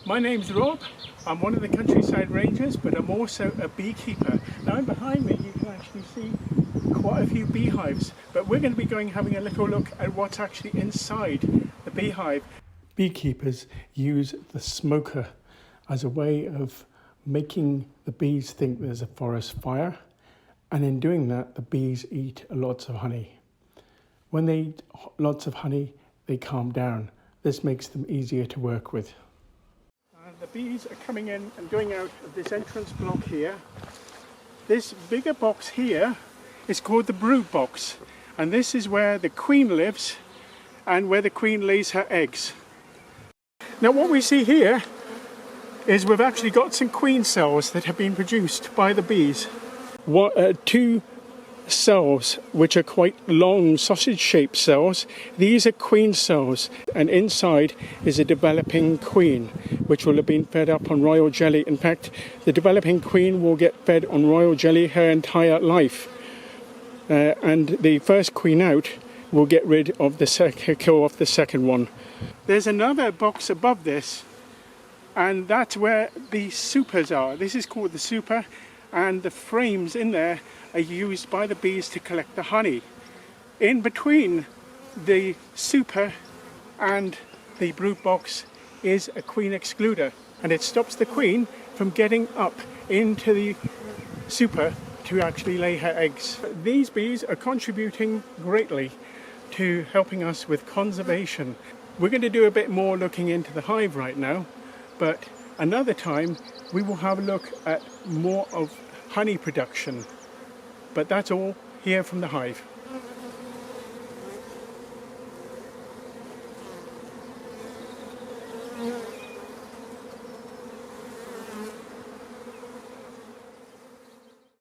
My name's Rob. I'm one of the countryside rangers, but I'm also a beekeeper. Now behind me you can actually see quite a few beehives, but we're going to be having a little look at what's actually inside the beehive. Beekeepers use the smoker as a way of making the bees think there's a forest fire, and in doing that the bees eat lots of honey. When they eat lots of honey, they calm down. This makes them easier to work with. The bees are coming in and going out of this entrance block here. This bigger box here is called the brood box, and this is where the queen lives and where the queen lays her eggs. Now what we see here is we've actually got some queen cells that have been produced by the bees. Two cells which are quite long sausage shaped cells. These are queen cells, and inside is a developing queen which will have been fed up on royal jelly. In fact, the developing queen will get fed on royal jelly her entire life, and the first queen out will get rid of kill off the second one. There's another box above this, and that's where the supers are. This is called the super, and the frames in there are used by the bees to collect the honey. In between the super and the brood box is a queen excluder, and it stops the queen from getting up into the super to actually lay her eggs. These bees are contributing greatly to helping us with conservation. We're going to do a bit more looking into the hive right now, but another time we will have a look at more of honey production. But that's all here from the hive.